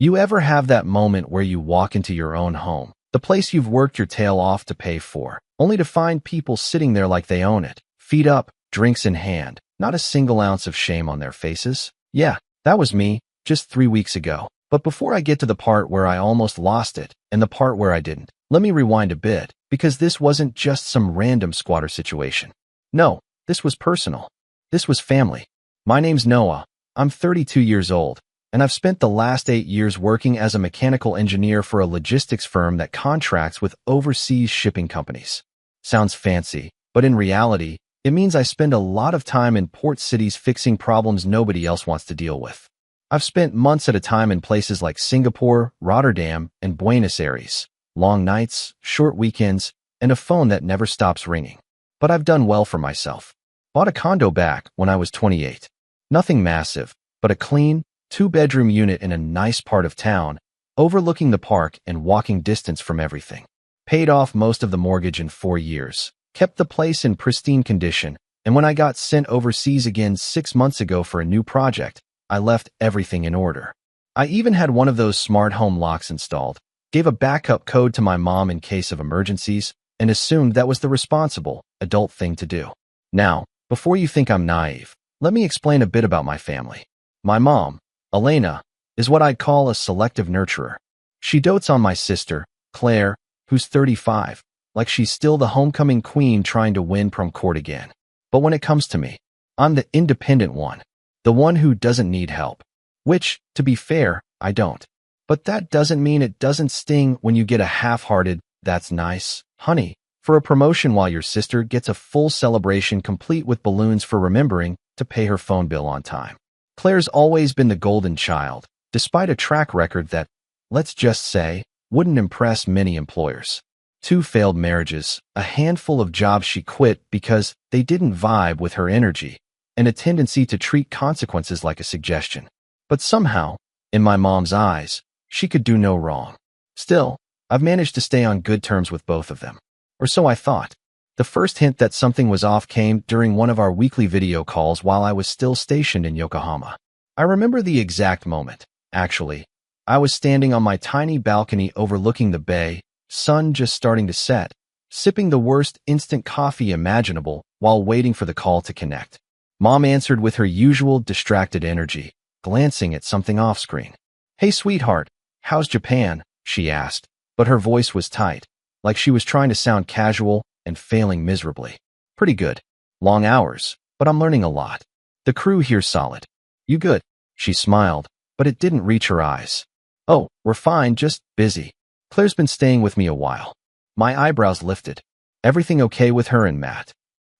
You ever have that moment where you walk into your own home, the place you've worked your tail off to pay for, only to find people sitting there like they own it, feet up, drinks in hand, not a single ounce of shame on their faces? Yeah, that was me, just 3 weeks ago. But before I get to the part where I almost lost it, and the part where I didn't, let me rewind a bit, because this wasn't just some random squatter situation. No, this was personal. This was family. My name's Noah. I'm 32 years old, and I've spent the last 8 years working as a mechanical engineer for a logistics firm that contracts with overseas shipping companies. Sounds fancy, but in reality, it means I spend a lot of time in port cities fixing problems nobody else wants to deal with. I've spent months at a time in places like Singapore, Rotterdam, and Buenos Aires. Long nights, short weekends, and a phone that never stops ringing. But I've done well for myself. Bought a condo back when I was 28. Nothing massive, but a clean, 2-bedroom unit in a nice part of town, overlooking the park and walking distance from everything. Paid off most of the mortgage in 4 years. Kept the place in pristine condition, and when I got sent overseas again 6 months ago for a new project, I left everything in order. I even had one of those smart home locks installed, gave a backup code to my mom in case of emergencies, and assumed that was the responsible, adult thing to do. Now, before you think I'm naive, let me explain a bit about my family. My mom, Elena, is what I'd call a selective nurturer. She dotes on my sister, Claire, who's 35, like she's still the homecoming queen trying to win prom court again. But when it comes to me, I'm the independent one. The one who doesn't need help. Which, to be fair, I don't. But that doesn't mean it doesn't sting when you get a half-hearted, "That's nice, honey," for a promotion while your sister gets a full celebration complete with balloons for remembering to pay her phone bill on time. Claire's always been the golden child, despite a track record that, let's just say, wouldn't impress many employers. 2 failed marriages, a handful of jobs she quit because they didn't vibe with her energy, and a tendency to treat consequences like a suggestion. But somehow, in my mom's eyes, she could do no wrong. Still, I've managed to stay on good terms with both of them. Or so I thought. The first hint that something was off came during one of our weekly video calls while I was still stationed in Yokohama. I remember the exact moment. Actually, I was standing on my tiny balcony overlooking the bay, sun just starting to set, sipping the worst instant coffee imaginable while waiting for the call to connect. Mom answered with her usual distracted energy, glancing at something off-screen. "Hey, sweetheart, how's Japan?" she asked, but her voice was tight, like she was trying to sound casual and failing miserably. "Pretty good. Long hours, but I'm learning a lot. The crew here's solid. You good?" She smiled, but it didn't reach her eyes. "Oh, we're fine, just busy. Claire's been staying with me a while." My eyebrows lifted. Everything okay with her and Matt?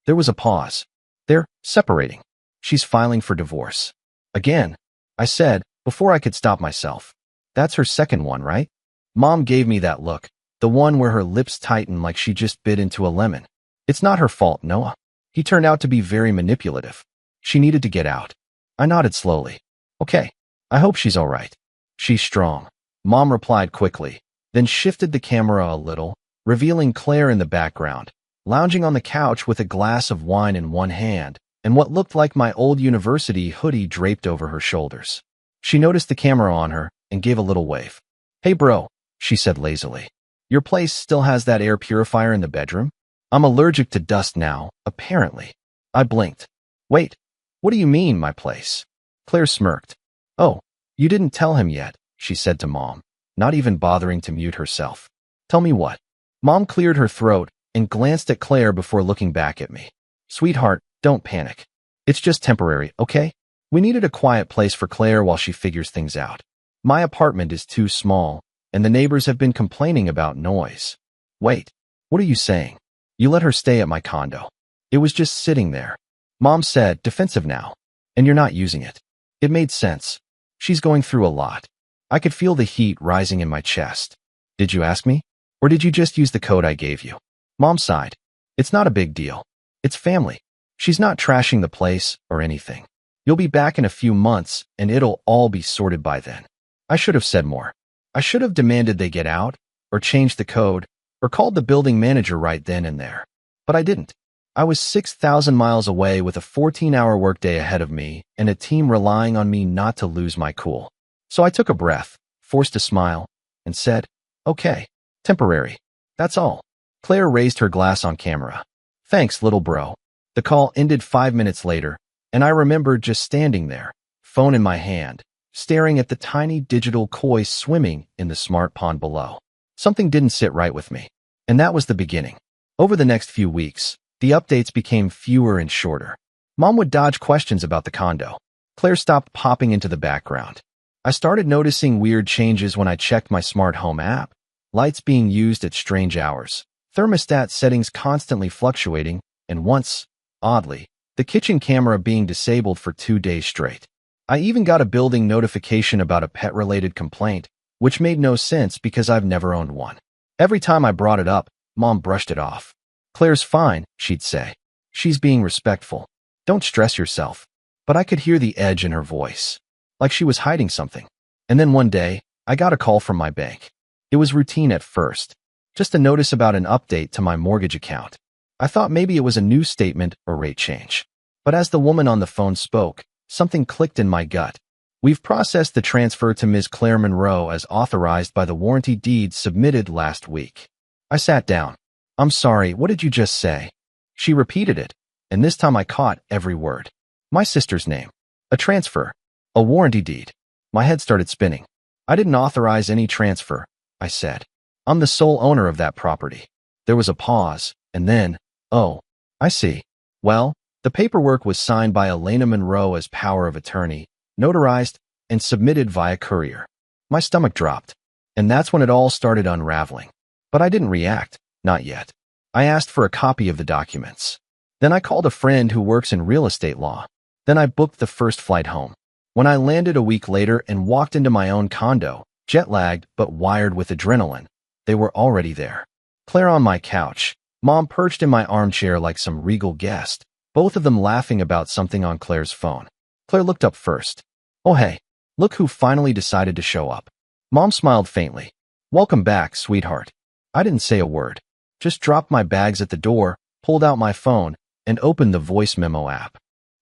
There was a pause. "They're separating. She's filing for divorce." "Again?" I said, before I could stop myself. "That's her second one, right?" Mom gave me that look, the one where her lips tightened like she just bit into a lemon. "It's not her fault, Noah. He turned out to be very manipulative. She needed to get out." I nodded slowly. "Okay, I hope she's all right." "She's strong," Mom replied quickly, then shifted the camera a little, revealing Claire in the background, lounging on the couch with a glass of wine in one hand and what looked like my old university hoodie draped over her shoulders. She noticed the camera on her and gave a little wave. "Hey bro," she said lazily. "Your place still has that air purifier in the bedroom? I'm allergic to dust now, apparently." I blinked. "Wait, what do you mean, my place?" Claire smirked. "Oh, you didn't tell him yet," she said to Mom, not even bothering to mute herself. "Tell me what?" Mom cleared her throat and glanced at Claire before looking back at me. "Sweetheart, don't panic. It's just temporary, okay? We needed a quiet place for Claire while she figures things out. My apartment is too small, and the neighbors have been complaining about noise." "Wait, what are you saying? You let her stay at my condo?" "It was just sitting there," Mom said, defensive now. "And you're not using it." It made sense. She's going through a lot. I could feel the heat rising in my chest. "Did you ask me? Or did you just use the code I gave you?" Mom sighed. "It's not a big deal. It's family. She's not trashing the place or anything. You'll be back in a few months, and it'll all be sorted by then." I should have said more. I should have demanded they get out, or changed the code, or called the building manager right then and there. But I didn't. I was 6,000 miles away with a 14-hour workday ahead of me and a team relying on me not to lose my cool. So I took a breath, forced a smile, and said, "Okay, temporary. That's all." Claire raised her glass on camera. "Thanks, little bro." The call ended 5 minutes later, and I remember just standing there, phone in my hand, staring at the tiny digital koi swimming in the smart pond below. Something didn't sit right with me, and that was the beginning. Over the next few weeks, the updates became fewer and shorter. Mom would dodge questions about the condo. Claire stopped popping into the background. I started noticing weird changes when I checked my smart home app. Lights being used at strange hours, thermostat settings constantly fluctuating, and once, oddly, the kitchen camera being disabled for 2 days straight. I even got a building notification about a pet-related complaint, which made no sense because I've never owned one. Every time I brought it up, Mom brushed it off. "Claire's fine," she'd say. "She's being respectful. Don't stress yourself." But I could hear the edge in her voice, like she was hiding something. And then one day, I got a call from my bank. It was routine at first, just a notice about an update to my mortgage account. I thought maybe it was a new statement or rate change. But as the woman on the phone spoke, something clicked in my gut. "We've processed the transfer to Ms. Claire Monroe as authorized by the warranty deeds submitted last week." I sat down. "I'm sorry, what did you just say?" She repeated it, and this time I caught every word. My sister's name. A transfer. A warranty deed. My head started spinning. "I didn't authorize any transfer," I said. "I'm the sole owner of that property." There was a pause, and then, "Oh, I see. Well, the paperwork was signed by Elena Monroe as power of attorney, notarized, and submitted via courier." My stomach dropped, and that's when it all started unraveling. But I didn't react, not yet. I asked for a copy of the documents. Then I called a friend who works in real estate law. Then I booked the first flight home. When I landed a week later and walked into my own condo, jet-lagged but wired with adrenaline, they were already there. Claire on my couch, Mom perched in my armchair like some regal guest, both of them laughing about something on Claire's phone. Claire looked up first. "Oh hey, look who finally decided to show up." Mom smiled faintly. "Welcome back, sweetheart." I didn't say a word, just dropped my bags at the door, pulled out my phone, and opened the voice memo app.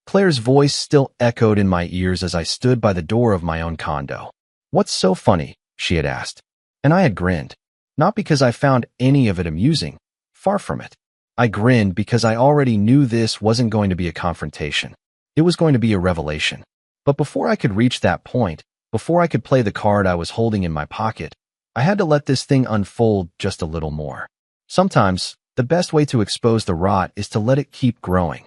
Claire's voice still echoed in my ears as I stood by the door of my own condo. "What's so funny?" she had asked. And I had grinned. Not because I found any of it amusing. Far from it. I grinned because I already knew this wasn't going to be a confrontation. It was going to be a revelation. But before I could reach that point, before I could play the card I was holding in my pocket, I had to let this thing unfold just a little more. Sometimes, the best way to expose the rot is to let it keep growing,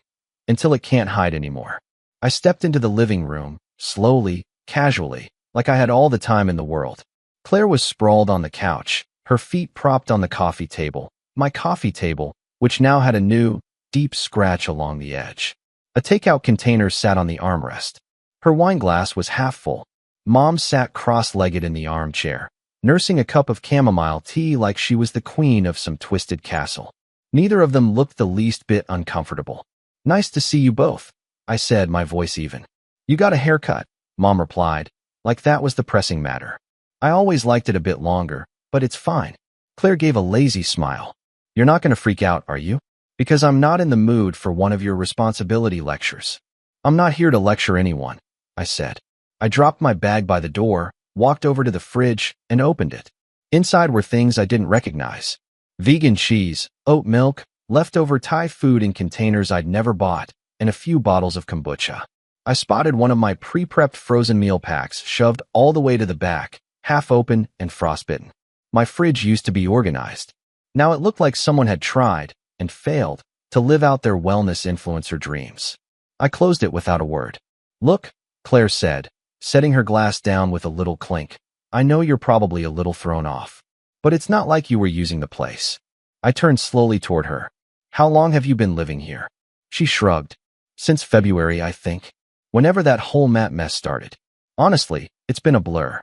until it can't hide anymore. I stepped into the living room, slowly, casually, like I had all the time in the world. Claire was sprawled on the couch, her feet propped on the coffee table, my coffee table, which now had a new, deep scratch along the edge. A takeout container sat on the armrest. Her wine glass was half full. Mom sat cross-legged in the armchair, nursing a cup of chamomile tea like she was the queen of some twisted castle. Neither of them looked the least bit uncomfortable. "Nice to see you both," I said, my voice even. "You got a haircut," Mom replied, like that was the pressing matter. "I always liked it a bit longer, but it's fine." Claire gave a lazy smile. "You're not going to freak out, are you? Because I'm not in the mood for one of your responsibility lectures." "I'm not here to lecture anyone," I said. I dropped my bag by the door, walked over to the fridge, and opened it. Inside were things I didn't recognize. Vegan cheese, oat milk, leftover Thai food in containers I'd never bought, and a few bottles of kombucha. I spotted one of my pre-prepped frozen meal packs shoved all the way to the back, half open and frostbitten. My fridge used to be organized. Now it looked like someone had tried, and failed, to live out their wellness influencer dreams. I closed it without a word. "Look," Claire said, setting her glass down with a little clink. "I know you're probably a little thrown off, but it's not like you were using the place." I turned slowly toward her. "How long have you been living here?" She shrugged. "Since February, I think. Whenever that whole mat mess started. Honestly, it's been a blur."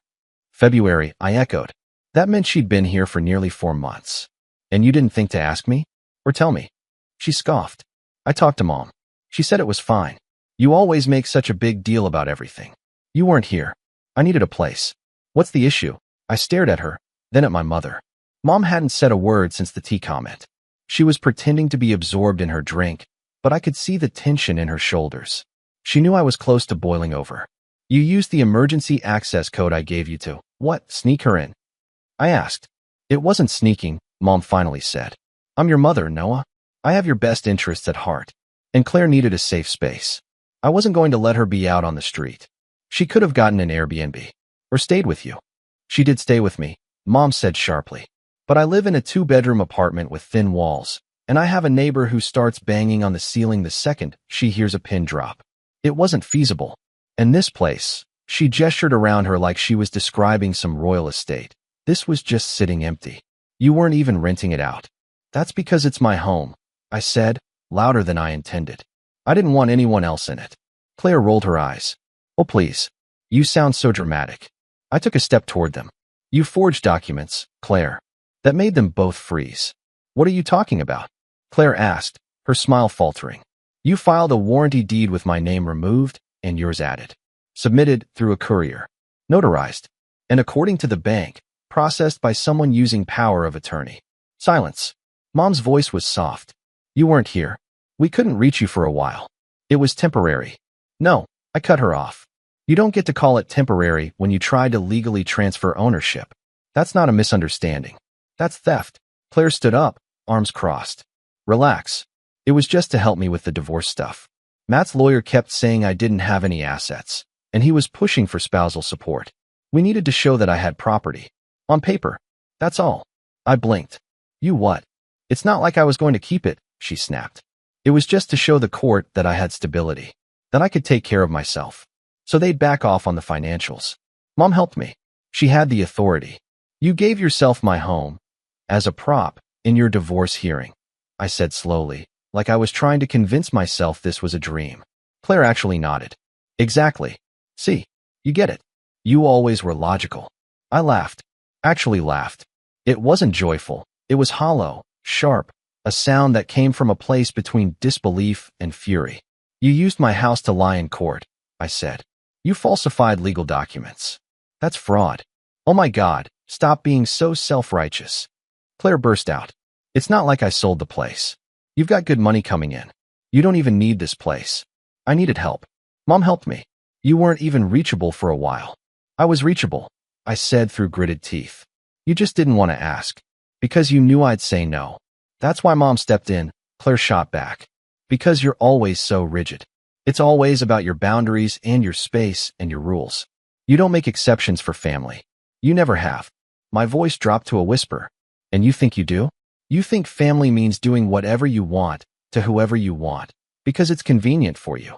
"February," I echoed. That meant she'd been here for nearly 4 months. "And you didn't think to ask me? Or tell me?" She scoffed. "I talked to Mom. She said it was fine. You always make such a big deal about everything. You weren't here. I needed a place. What's the issue?" I stared at her, then at my mother. Mom hadn't said a word since the tea comment. She was pretending to be absorbed in her drink, but I could see the tension in her shoulders. She knew I was close to boiling over. "You used the emergency access code I gave you to," What, sneak her in? I asked. It wasn't sneaking, Mom finally said. I'm your mother, Noah. I have your best interests at heart. And Claire needed a safe space. I wasn't going to let her be out on the street. She could have gotten an Airbnb. Or stayed with you. She did stay with me, Mom said sharply. But I live in a 2-bedroom apartment with thin walls, and I have a neighbor who starts banging on the ceiling the second she hears a pin drop. It wasn't feasible. And this place, she gestured around her like she was describing some royal estate. This was just sitting empty. You weren't even renting it out. That's because it's my home, I said, louder than I intended. I didn't want anyone else in it. Claire rolled her eyes. Oh, please. You sound so dramatic. I took a step toward them. You forged documents, Claire. That made them both freeze. What are you talking about? Claire asked, her smile faltering. You filed a warranty deed with my name removed and yours added. Submitted through a courier. Notarized. And according to the bank, processed by someone using power of attorney. Silence. Mom's voice was soft. You weren't here. We couldn't reach you for a while. It was temporary. No, I cut her off. You don't get to call it temporary when you tried to legally transfer ownership. That's not a misunderstanding. That's theft. Claire stood up, arms crossed. Relax. It was just to help me with the divorce stuff. Matt's lawyer kept saying I didn't have any assets, and he was pushing for spousal support. We needed to show that I had property. On paper. That's all. I blinked. You what? It's not like I was going to keep it, she snapped. It was just to show the court that I had stability, that I could take care of myself. So they'd back off on the financials. Mom helped me. She had the authority. You gave yourself my home, as a prop, in your divorce hearing, I said slowly, like I was trying to convince myself this was a dream. Claire actually nodded. Exactly. See, you get it. You always were logical. I laughed. Actually laughed. It wasn't joyful. It was hollow, sharp, a sound that came from a place between disbelief and fury. You used my house to lie in court, I said. You falsified legal documents. That's fraud. Oh my God, stop being so self-righteous. Claire burst out. It's not like I sold the place. You've got good money coming in. You don't even need this place. I needed help. Mom helped me. You weren't even reachable for a while. I was reachable, I said through gritted teeth. You just didn't want to ask. Because you knew I'd say no. That's why Mom stepped in, Claire shot back. Because you're always so rigid. It's always about your boundaries and your space and your rules. You don't make exceptions for family. You never have. My voice dropped to a whisper. And you think you do? You think family means doing whatever you want, to whoever you want, because it's convenient for you.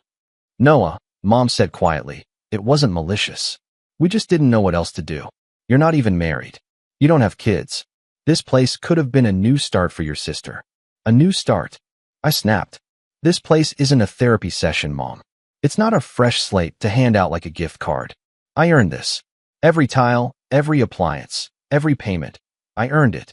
Noah, Mom said quietly, it wasn't malicious. We just didn't know what else to do. You're not even married. You don't have kids. This place could have been a new start for your sister. A new start. I snapped. This place isn't a therapy session, Mom. It's not a fresh slate to hand out like a gift card. I earned this. Every tile, every appliance, every payment. I earned it.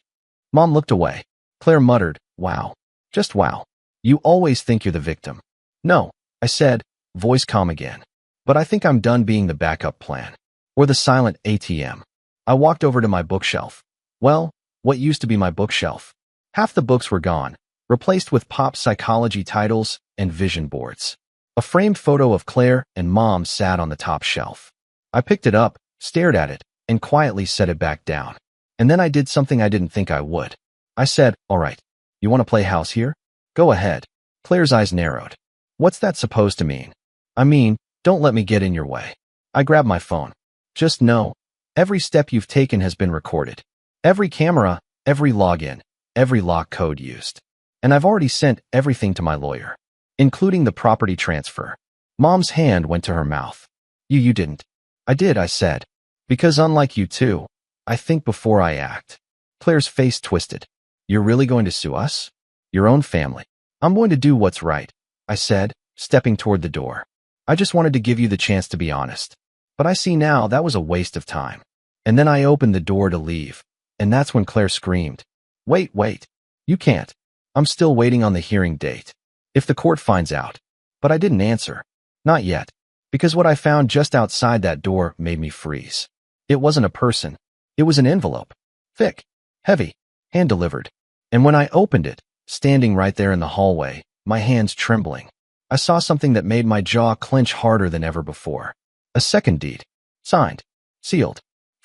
Mom looked away. Claire muttered, wow. Just wow. You always think you're the victim. No, I said, voice calm again. But I think I'm done being the backup plan. Or the silent ATM. I walked over to my bookshelf. Well, what used to be my bookshelf. Half the books were gone, replaced with pop psychology titles and vision boards. A framed photo of Claire and Mom sat on the top shelf. I picked it up, stared at it, and quietly set it back down. And then I did something I didn't think I would. I said, all right, you want to play house here? Go ahead. Claire's eyes narrowed. What's that supposed to mean? I mean, don't let me get in your way. I grabbed my phone. Just know, every step you've taken has been recorded. Every camera, every login, every lock code used. And I've already sent everything to my lawyer, including the property transfer. Mom's hand went to her mouth. You didn't. I did, I said. Because unlike you two, I think before I act. Claire's face twisted. You're really going to sue us? Your own family. I'm going to do what's right, I said, stepping toward the door. I just wanted to give you the chance to be honest. But I see now that was a waste of time. And then I opened the door to leave. And that's when Claire screamed. Wait. You can't. I'm still waiting on the hearing date. If the court finds out. But I didn't answer. Not yet. Because what I found just outside that door made me freeze. It wasn't a person. It was an envelope. Thick. Heavy. Hand-delivered. And when I opened it, standing right there in the hallway, my hands trembling, I saw something that made my jaw clench harder than ever before. A second deed. Signed. Sealed.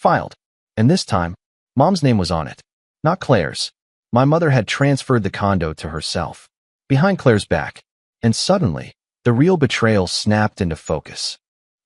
filed. And this time, Mom's name was on it, not Claire's. My mother had transferred the condo to herself, behind Claire's back, and suddenly, the real betrayal snapped into focus.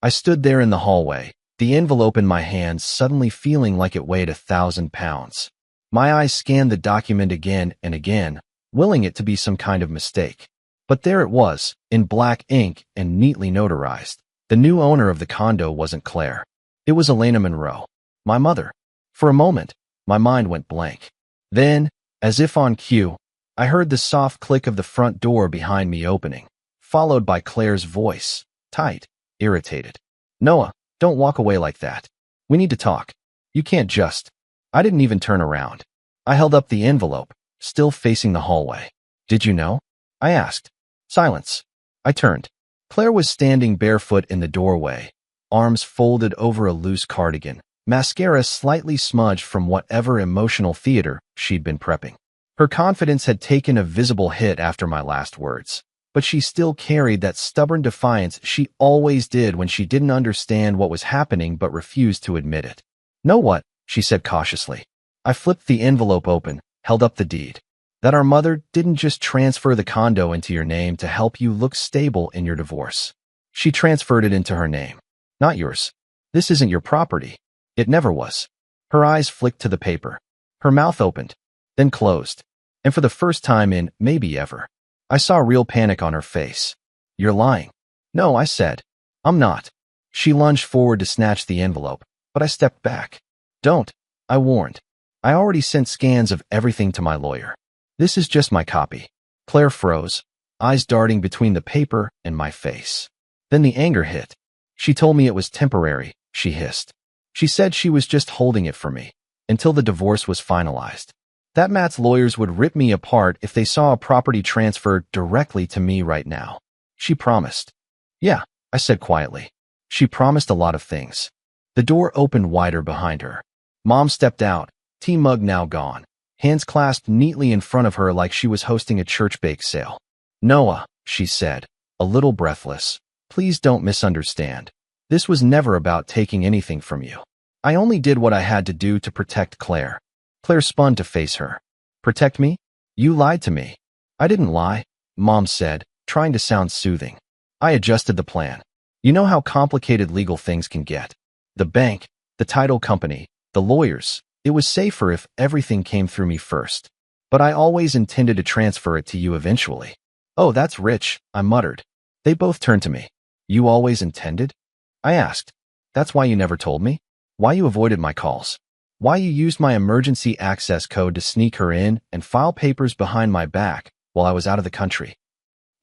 I stood there in the hallway, the envelope in my hands suddenly feeling like it weighed 1,000 pounds. My eyes scanned the document again and again, willing it to be some kind of mistake. But there it was, in black ink and neatly notarized. The new owner of the condo wasn't Claire. It was Elena Monroe, my mother. For a moment, my mind went blank. Then, as if on cue, I heard the soft click of the front door behind me opening, followed by Claire's voice, tight, irritated. Noah, don't walk away like that. We need to talk. You can't just. I didn't even turn around. I held up the envelope, still facing the hallway. Did you know? I asked. Silence. I turned. Claire was standing barefoot in the doorway, arms folded over a loose cardigan, mascara slightly smudged from whatever emotional theater she'd been prepping. Her confidence had taken a visible hit after my last words, but she still carried that stubborn defiance she always did when she didn't understand what was happening but refused to admit it. Know what? She said cautiously. I flipped the envelope open, held up the deed. That our mother didn't just transfer the condo into your name to help you look stable in your divorce. She transferred it into her name, not yours. This isn't your property. It never was. Her eyes flicked to the paper. Her mouth opened, then closed. And for the first time in maybe ever, I saw real panic on her face. You're lying. No, I said. I'm not. She lunged forward to snatch the envelope, but I stepped back. Don't, I warned. I already sent scans of everything to my lawyer. This is just my copy. Claire froze, eyes darting between the paper and my face. Then the anger hit. She told me it was temporary, she hissed. She said she was just holding it for me, until the divorce was finalized. That Matt's lawyers would rip me apart if they saw a property transferred directly to me right now. She promised. Yeah, I said quietly. She promised a lot of things. The door opened wider behind her. Mom stepped out, tea mug now gone, hands clasped neatly in front of her like she was hosting a church bake sale. Noah, she said, a little breathless, please don't misunderstand. This was never about taking anything from you. I only did what I had to do to protect Claire. Claire spun to face her. Protect me? You lied to me. I didn't lie, Mom said, trying to sound soothing. I adjusted the plan. You know how complicated legal things can get. The bank, the title company, the lawyers. It was safer if everything came through me first. But I always intended to transfer it to you eventually. Oh, that's rich, I muttered. They both turned to me. You always intended? I asked. That's why you never told me? Why you avoided my calls? Why you used my emergency access code to sneak her in and file papers behind my back while I was out of the country?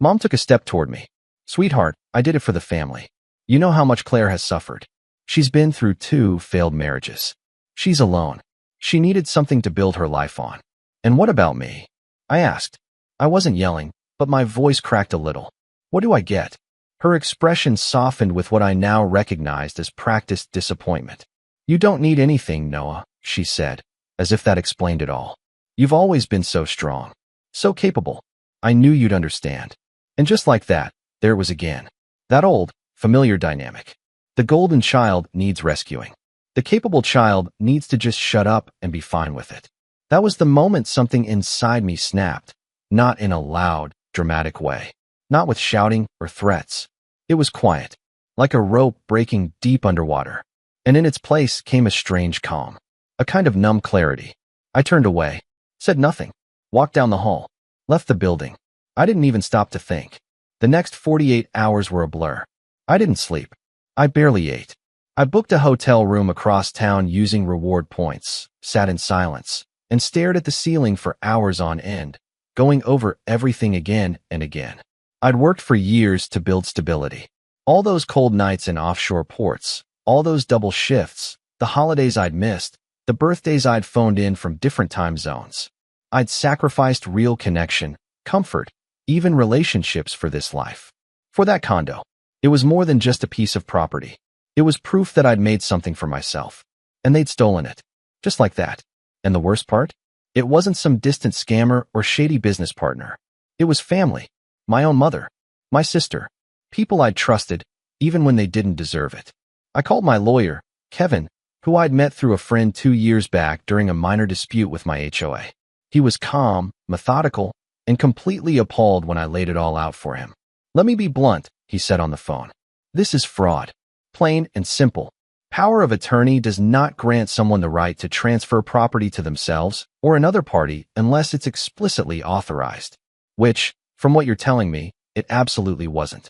Mom took a step toward me. Sweetheart, I did it for the family. You know how much Claire has suffered. She's been through 2 failed marriages. She's alone. She needed something to build her life on. And what about me? I asked. I wasn't yelling, but my voice cracked a little. What do I get? Her expression softened with what I now recognized as practiced disappointment. You don't need anything, Noah, she said, as if that explained it all. You've always been so strong, so capable. I knew you'd understand. And just like that, there it was again. That old, familiar dynamic. The golden child needs rescuing. The capable child needs to just shut up and be fine with it. That was the moment something inside me snapped, not in a loud, dramatic way, not with shouting or threats. It was quiet, like a rope breaking deep underwater, and in its place came a strange calm, a kind of numb clarity. I turned away, said nothing, walked down the hall, left the building. I didn't even stop to think. The next 48 hours were a blur. I didn't sleep. I barely ate. I booked a hotel room across town using reward points, sat in silence, and stared at the ceiling for hours on end, going over everything again and again. I'd worked for years to build stability. All those cold nights in offshore ports, all those double shifts, the holidays I'd missed, the birthdays I'd phoned in from different time zones. I'd sacrificed real connection, comfort, even relationships for this life. For that condo. It was more than just a piece of property. It was proof that I'd made something for myself. And they'd stolen it. Just like that. And the worst part? It wasn't some distant scammer or shady business partner. It was family. My own mother. My sister. People I'd trusted, even when they didn't deserve it. I called my lawyer, Kevin, who I'd met through a friend 2 years back during a minor dispute with my HOA. He was calm, methodical, and completely appalled when I laid it all out for him. "Let me be blunt," he said on the phone. "This is fraud. Plain and simple. Power of attorney does not grant someone the right to transfer property to themselves or another party unless it's explicitly authorized." Which, from what you're telling me, it absolutely wasn't.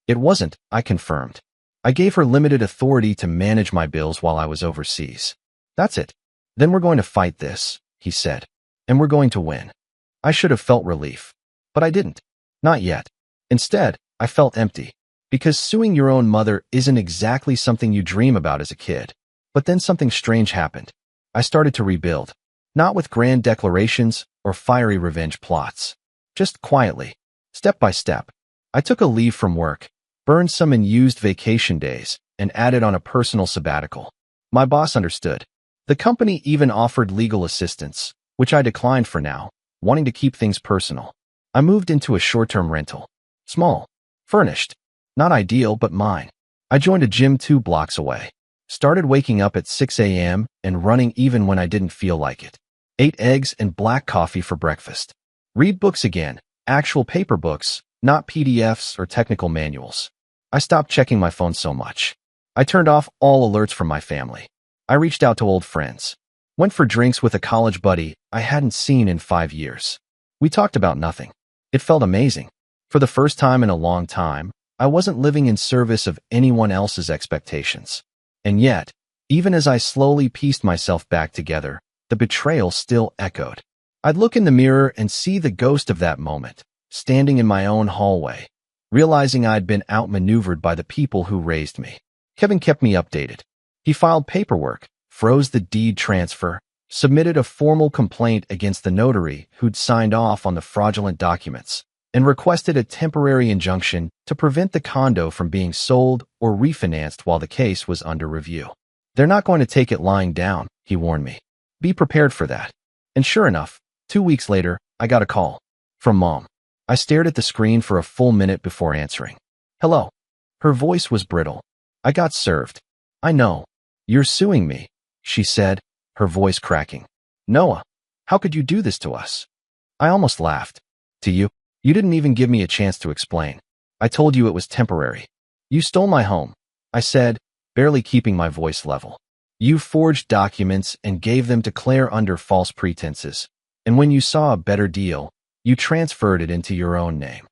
It wasn't, I confirmed. I gave her limited authority to manage my bills while I was overseas. "That's it. Then we're going to fight this," he said. "And we're going to win." I should have felt relief. But I didn't. Not yet. Instead, I felt empty. Because suing your own mother isn't exactly something you dream about as a kid. But then something strange happened. I started to rebuild. Not with grand declarations or fiery revenge plots. Just quietly. Step by step. I took a leave from work, burned some unused vacation days, and added on a personal sabbatical. My boss understood. The company even offered legal assistance, which I declined for now, wanting to keep things personal. I moved into a short-term rental. Small. Furnished. Not ideal, but mine. I joined a gym 2 blocks away. Started waking up at 6 a.m. and running even when I didn't feel like it. Ate eggs and black coffee for breakfast. Read books again. Actual paper books, not PDFs or technical manuals. I stopped checking my phone so much. I turned off all alerts from my family. I reached out to old friends. Went for drinks with a college buddy I hadn't seen in 5 years. We talked about nothing. It felt amazing. For the first time in a long time, I wasn't living in service of anyone else's expectations. And yet, even as I slowly pieced myself back together, the betrayal still echoed. I'd look in the mirror and see the ghost of that moment, standing in my own hallway, realizing I'd been outmaneuvered by the people who raised me. Kevin kept me updated. He filed paperwork, froze the deed transfer, submitted a formal complaint against the notary who'd signed off on the fraudulent documents, and requested a temporary injunction to prevent the condo from being sold or refinanced while the case was under review. "They're not going to take it lying down," he warned me. "Be prepared for that." And sure enough, 2 weeks later, I got a call. From Mom. I stared at the screen for a full minute before answering. "Hello." Her voice was brittle. "I got served." "I know. You're suing me," she said, her voice cracking. "Noah, how could you do this to us?" I almost laughed. "To you? You didn't even give me a chance to explain. I told you it was temporary. You stole my home," I said, barely keeping my voice level. "You forged documents and gave them to Claire under false pretenses. And when you saw a better deal, you transferred it into your own name."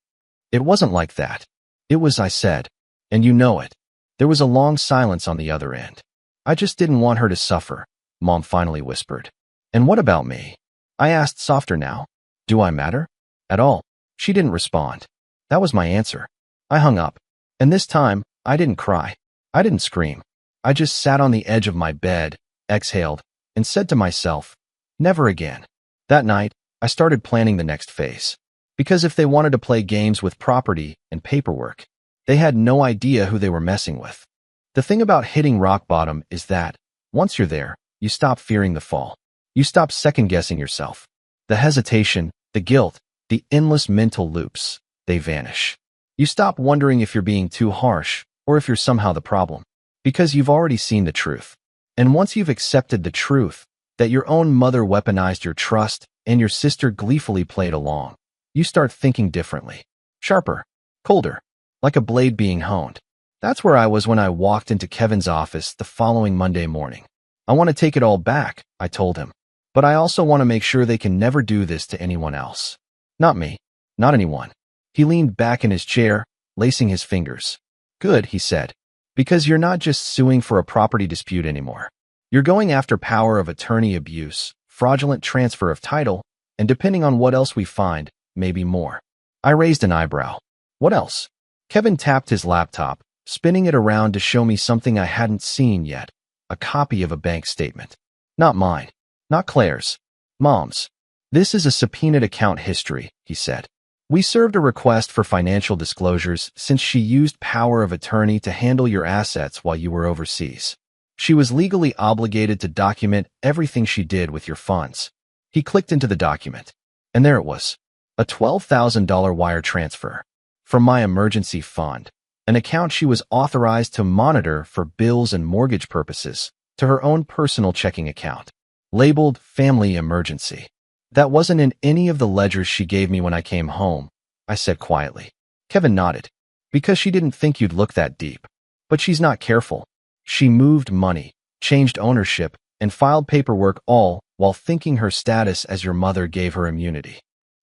"It wasn't like that." "It was," I said. "And you know it." There was a long silence on the other end. "I just didn't want her to suffer," Mom finally whispered. "And what about me?" I asked softer now. "Do I matter?" "At all." She didn't respond. That was my answer. I hung up. And this time, I didn't cry. I didn't scream. I just sat on the edge of my bed, exhaled, and said to myself, never again. That night, I started planning the next phase. Because if they wanted to play games with property and paperwork, they had no idea who they were messing with. The thing about hitting rock bottom is that, once you're there, you stop fearing the fall. You stop second-guessing yourself. The hesitation, the guilt, the endless mental loops, they vanish. You stop wondering if you're being too harsh or if you're somehow the problem, because you've already seen the truth. And once you've accepted the truth, that your own mother weaponized your trust and your sister gleefully played along, you start thinking differently. Sharper, colder, like a blade being honed. That's where I was when I walked into Kevin's office the following Monday morning. I want to take it all back, I told him. But I also want to make sure they can never do this to anyone else. Not me. Not anyone. He leaned back in his chair, lacing his fingers. Good, he said. Because you're not just suing for a property dispute anymore. You're going after power of attorney abuse, fraudulent transfer of title, and depending on what else we find, maybe more. I raised an eyebrow. What else? Kevin tapped his laptop, spinning it around to show me something I hadn't seen yet. A copy of a bank statement. Not mine. Not Claire's. Mom's. This is a subpoenaed account history, he said. We served a request for financial disclosures since she used power of attorney to handle your assets while you were overseas. She was legally obligated to document everything she did with your funds. He clicked into the document, and there it was. A $12,000 wire transfer from my emergency fund, an account she was authorized to monitor for bills and mortgage purposes, to her own personal checking account, labeled Family Emergency. That wasn't in any of the ledgers she gave me when I came home, I said quietly. Kevin nodded. Because she didn't think you'd look that deep. But she's not careful. She moved money, changed ownership, and filed paperwork all while thinking her status as your mother gave her immunity.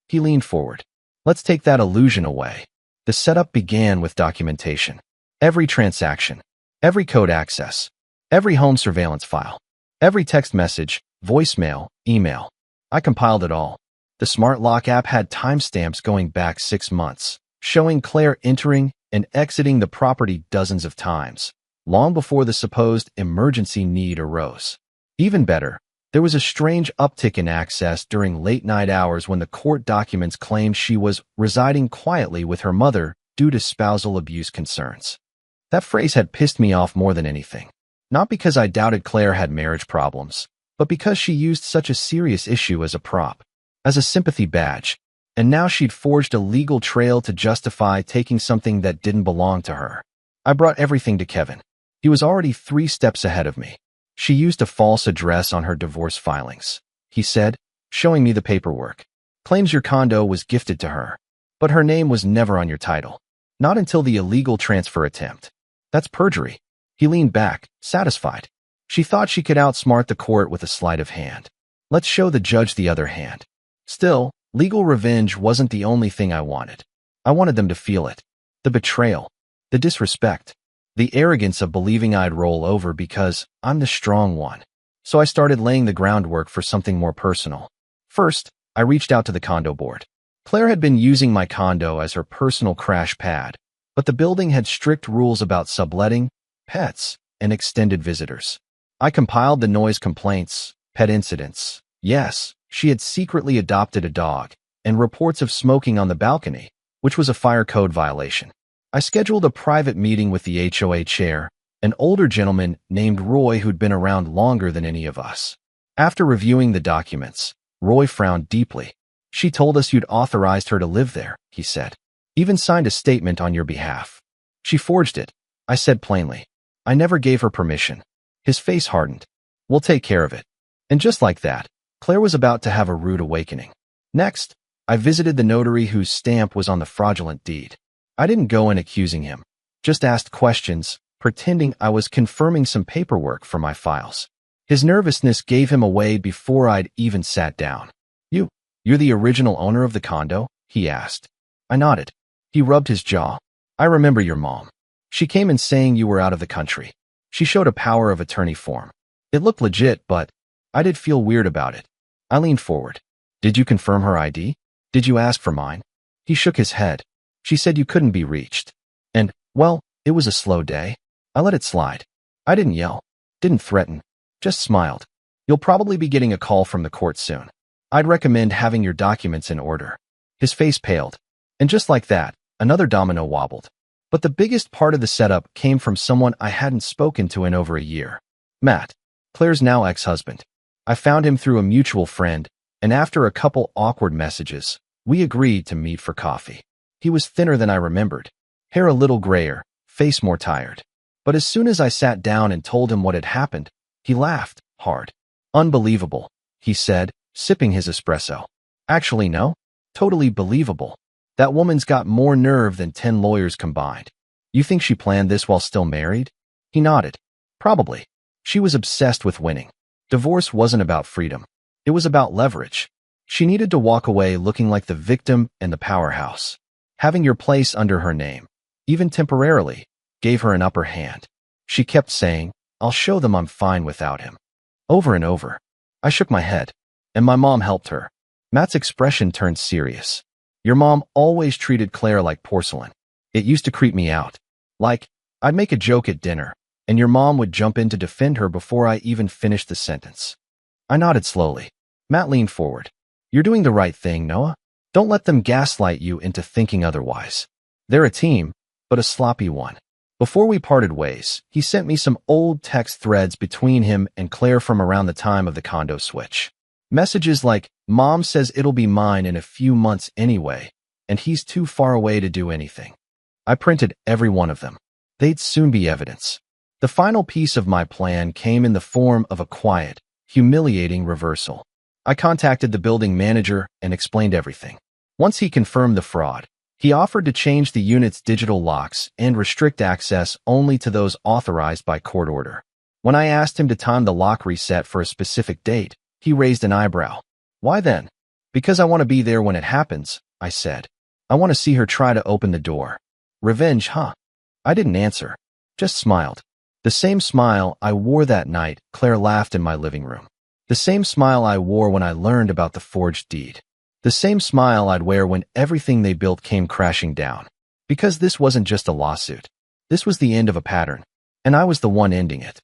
He leaned forward. Let's take that illusion away. The setup began with documentation. Every transaction, every code access, every home surveillance file, every text message, voicemail, email. I compiled it all. The Smart Lock app had timestamps going back 6 months, showing Claire entering and exiting the property dozens of times, long before the supposed emergency need arose. Even better, there was a strange uptick in access during late-night hours when the court documents claimed she was residing quietly with her mother due to spousal abuse concerns. That phrase had pissed me off more than anything. Not because I doubted Claire had marriage problems, but because she used such a serious issue as a prop, as a sympathy badge, and now she'd forged a legal trail to justify taking something that didn't belong to her. I brought everything to Kevin. He was already 3 steps ahead of me. She used a false address on her divorce filings, he said, showing me the paperwork. Claims your condo was gifted to her, but her name was never on your title. Not until the illegal transfer attempt. That's perjury. He leaned back, satisfied. She thought she could outsmart the court with a sleight of hand. Let's show the judge the other hand. Still, legal revenge wasn't the only thing I wanted. I wanted them to feel it. The betrayal, the disrespect, the arrogance of believing I'd roll over because I'm the strong one. So I started laying the groundwork for something more personal. First, I reached out to the condo board. Claire had been using my condo as her personal crash pad, but the building had strict rules about subletting, pets, and extended visitors. I compiled the noise complaints, pet incidents. Yes, she had secretly adopted a dog, and reports of smoking on the balcony, which was a fire code violation. I scheduled a private meeting with the HOA chair, an older gentleman named Roy who'd been around longer than any of us. After reviewing the documents, Roy frowned deeply. She told us you'd authorized her to live there, he said. Even signed a statement on your behalf. She forged it, I said plainly. I never gave her permission. His face hardened. We'll take care of it. And just like that, Claire was about to have a rude awakening. Next, I visited the notary whose stamp was on the fraudulent deed. I didn't go in accusing him, just asked questions, pretending I was confirming some paperwork for my files. His nervousness gave him away before I'd even sat down. You're the original owner of the condo? He asked. I nodded. He rubbed his jaw. I remember your mom. She came in saying you were out of the country. She showed a power of attorney form. It looked legit, but I did feel weird about it. I leaned forward. Did you confirm her ID? Did you ask for mine? He shook his head. She said you couldn't be reached. And, well, it was a slow day. I let it slide. I didn't yell, didn't threaten, just smiled. You'll probably be getting a call from the court soon. I'd recommend having your documents in order. His face paled. And just like that, another domino wobbled. But the biggest part of the setup came from someone I hadn't spoken to in over a year. Matt, Claire's now ex-husband. I found him through a mutual friend, and after a couple awkward messages, we agreed to meet for coffee. He was thinner than I remembered, hair a little grayer, face more tired. But as soon as I sat down and told him what had happened, he laughed, hard. Unbelievable, he said, sipping his espresso. Actually, no. Totally believable. That woman's got more nerve than 10 lawyers combined. You think she planned this while still married? He nodded. Probably. She was obsessed with winning. Divorce wasn't about freedom. It was about leverage. She needed to walk away looking like the victim and the powerhouse. Having your place under her name, even temporarily, gave her an upper hand. She kept saying, I'll show them I'm fine without him. Over and over. I shook my head. And my mom helped her. Matt's expression turned serious. Your mom always treated Claire like porcelain. It used to creep me out. Like, I'd make a joke at dinner, and your mom would jump in to defend her before I even finished the sentence. I nodded slowly. Matt leaned forward. You're doing the right thing, Noah. Don't let them gaslight you into thinking otherwise. They're a team, but a sloppy one. Before we parted ways, he sent me some old text threads between him and Claire from around the time of the condo switch. Messages like, Mom says it'll be mine in a few months anyway, and he's too far away to do anything. I printed every one of them. They'd soon be evidence. The final piece of my plan came in the form of a quiet, humiliating reversal. I contacted the building manager and explained everything. Once he confirmed the fraud, he offered to change the unit's digital locks and restrict access only to those authorized by court order. When I asked him to time the lock reset for a specific date, he raised an eyebrow. Why then? Because I want to be there when it happens, I said. I want to see her try to open the door. Revenge, huh? I didn't answer, just smiled. The same smile I wore that night, Claire laughed in my living room. The same smile I wore when I learned about the forged deed. The same smile I'd wear when everything they built came crashing down. Because this wasn't just a lawsuit. This was the end of a pattern, and I was the one ending it.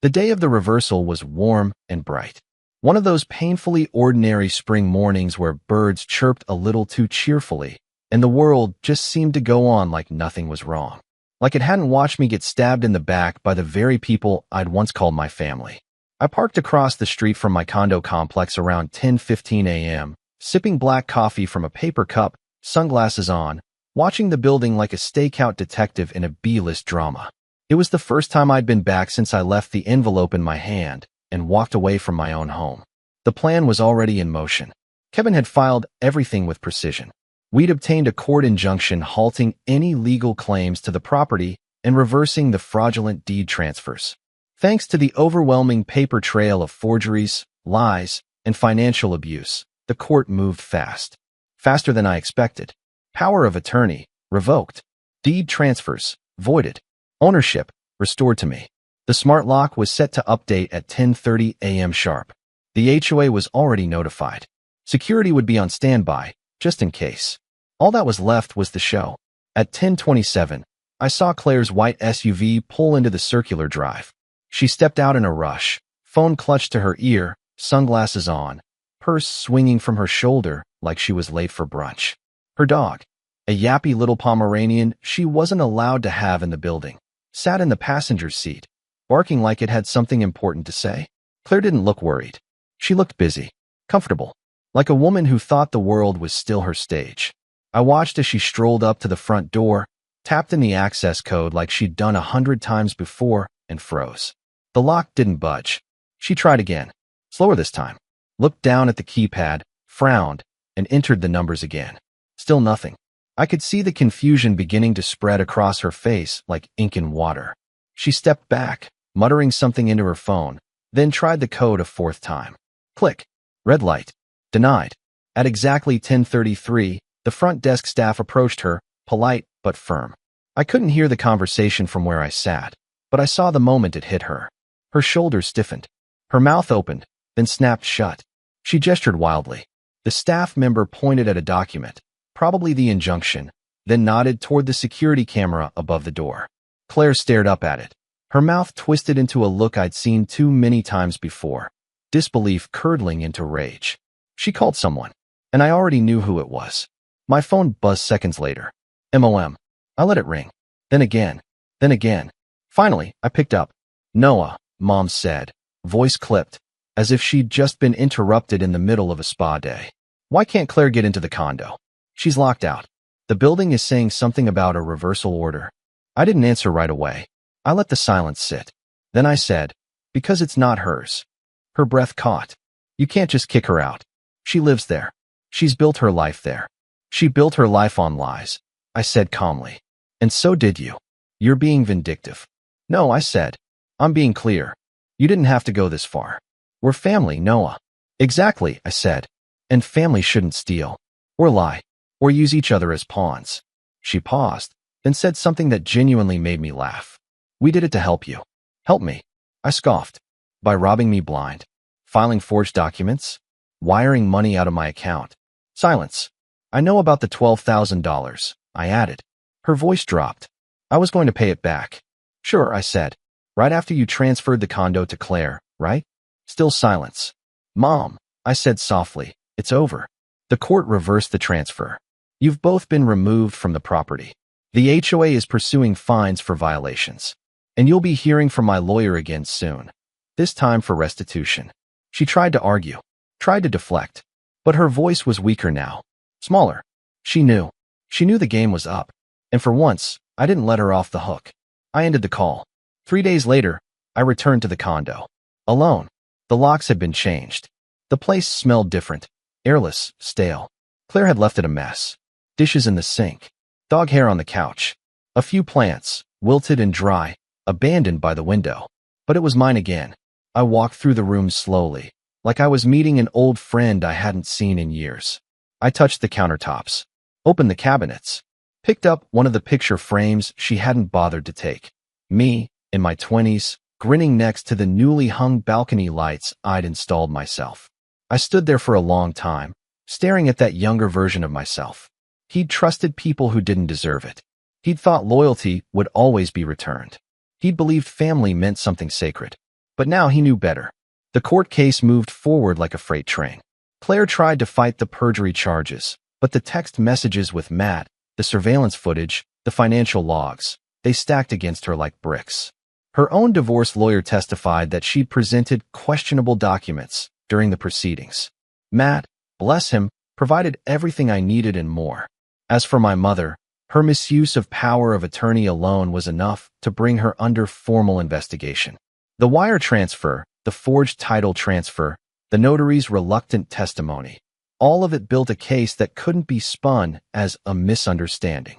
The day of the reversal was warm and bright. One of those painfully ordinary spring mornings where birds chirped a little too cheerfully, and the world just seemed to go on like nothing was wrong. Like it hadn't watched me get stabbed in the back by the very people I'd once called my family. I parked across the street from my condo complex around 10:15 a.m., sipping black coffee from a paper cup, sunglasses on, watching the building like a stakeout detective in a B-list drama. It was the first time I'd been back since I left the envelope in my hand and walked away from my own home. The plan was already in motion. Kevin had filed everything with precision. We'd obtained a court injunction halting any legal claims to the property and reversing the fraudulent deed transfers. Thanks to the overwhelming paper trail of forgeries, lies, and financial abuse, the court moved fast. Faster than I expected. Power of attorney, revoked. Deed transfers, voided. Ownership, restored to me. The smart lock was set to update at 10:30 a.m. sharp. The HOA was already notified. Security would be on standby, just in case. All that was left was the show. At 10:27, I saw Claire's white SUV pull into the circular drive. She stepped out in a rush, phone clutched to her ear, sunglasses on, purse swinging from her shoulder like she was late for brunch. Her dog, a yappy little Pomeranian she wasn't allowed to have in the building, sat in the passenger's seat, barking like it had something important to say. Claire didn't look worried. She looked busy, comfortable, like a woman who thought the world was still her stage. I watched as she strolled up to the front door, tapped in the access code like she'd done 100 times before, and froze. The lock didn't budge. She tried again, slower this time, looked down at the keypad, frowned, and entered the numbers again. Still nothing. I could see the confusion beginning to spread across her face like ink in water. She stepped back, muttering something into her phone, then tried the code a fourth time. Click. Red light. Denied. At exactly 10:33, the front desk staff approached her, polite but firm. I couldn't hear the conversation from where I sat, but I saw the moment it hit her. Her shoulders stiffened. Her mouth opened, then snapped shut. She gestured wildly. The staff member pointed at a document, probably the injunction, then nodded toward the security camera above the door. Claire stared up at it. Her mouth twisted into a look I'd seen too many times before, disbelief curdling into rage. She called someone, and I already knew who it was. My phone buzzed seconds later. MOM. I let it ring. Then again. Then again. Finally, I picked up. Noah, Mom said, voice clipped, as if she'd just been interrupted in the middle of a spa day. Why can't Claire get into the condo? She's locked out. The building is saying something about a reversal order. I didn't answer right away. I let the silence sit. Then I said, because it's not hers. Her breath caught. You can't just kick her out. She lives there. She's built her life there. She built her life on lies, I said calmly. And so did you. You're being vindictive. No, I said. I'm being clear. You didn't have to go this far. We're family, Noah. Exactly, I said. And family shouldn't steal, or lie, or use each other as pawns. She paused, then said something that genuinely made me laugh. We did it to help you. Help me, I scoffed. By robbing me blind, filing forged documents, wiring money out of my account. Silence. I know about the $12,000, I added. Her voice dropped. I was going to pay it back. Sure, I said. Right after you transferred the condo to Claire, right? Still silence. Mom, I said softly, it's over. The court reversed the transfer. You've both been removed from the property. The HOA is pursuing fines for violations. And you'll be hearing from my lawyer again soon. This time for restitution. She tried to argue, tried to deflect, but her voice was weaker now, smaller. She knew the game was up. And for once, I didn't let her off the hook. I ended the call. 3 days later, I returned to the condo. Alone. The locks had been changed. The place smelled different. Airless, stale. Claire had left it a mess. Dishes in the sink. Dog hair on the couch. A few plants, wilted and dry, abandoned by the window. But it was mine again. I walked through the room slowly, like I was meeting an old friend I hadn't seen in years. I touched the countertops, opened the cabinets, picked up one of the picture frames she hadn't bothered to take. Me, in my 20s, grinning next to the newly hung balcony lights I'd installed myself. I stood there for a long time, staring at that younger version of myself. He'd trusted people who didn't deserve it. He'd thought loyalty would always be returned. He'd believed family meant something sacred. But now he knew better. The court case moved forward like a freight train. Claire tried to fight the perjury charges, but the text messages with Matt, the surveillance footage, the financial logs, they stacked against her like bricks. Her own divorce lawyer testified that she'd presented questionable documents during the proceedings. Matt, bless him, provided everything I needed and more. As for my mother, her misuse of power of attorney alone was enough to bring her under formal investigation. The wire transfer, the forged title transfer, the notary's reluctant testimony, all of it built a case that couldn't be spun as a misunderstanding.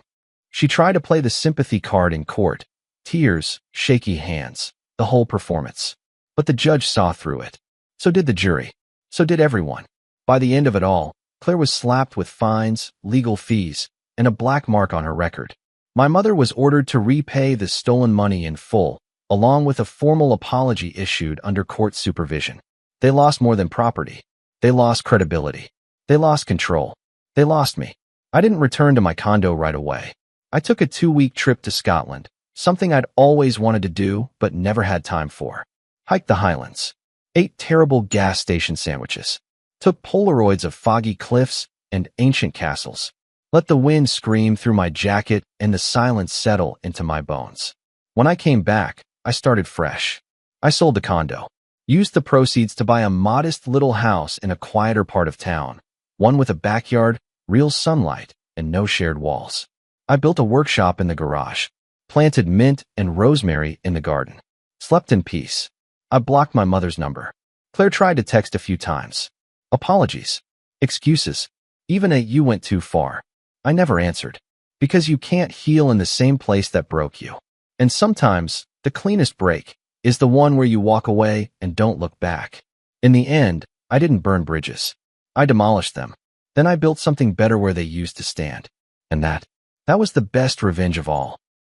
She tried to play the sympathy card in court, tears, shaky hands, the whole performance. But the judge saw through it. So did the jury. So did everyone. By the end of it all, Claire was slapped with fines, legal fees, and a black mark on her record. My mother was ordered to repay the stolen money in full, along with a formal apology issued under court supervision. They lost more than property. They lost credibility. They lost control. They lost me. I didn't return to my condo right away. I took a 2-week trip to Scotland, something I'd always wanted to do but never had time for. Hiked the Highlands. Ate terrible gas station sandwiches. Took Polaroids of foggy cliffs and ancient castles. Let the wind scream through my jacket and the silence settle into my bones. When I came back, I started fresh. I sold the condo. Used the proceeds to buy a modest little house in a quieter part of town, one with a backyard, real sunlight, and no shared walls. I built a workshop in the garage, planted mint and rosemary in the garden, slept in peace. I blocked my mother's number. Claire tried to text a few times. Apologies. Excuses. Even a "you went too far." I never answered. Because you can't heal in the same place that broke you. And sometimes, the cleanest break is the one where you walk away and don't look back. In the end, I didn't burn bridges. I demolished them. Then I built something better where they used to stand. And that was the best revenge of all.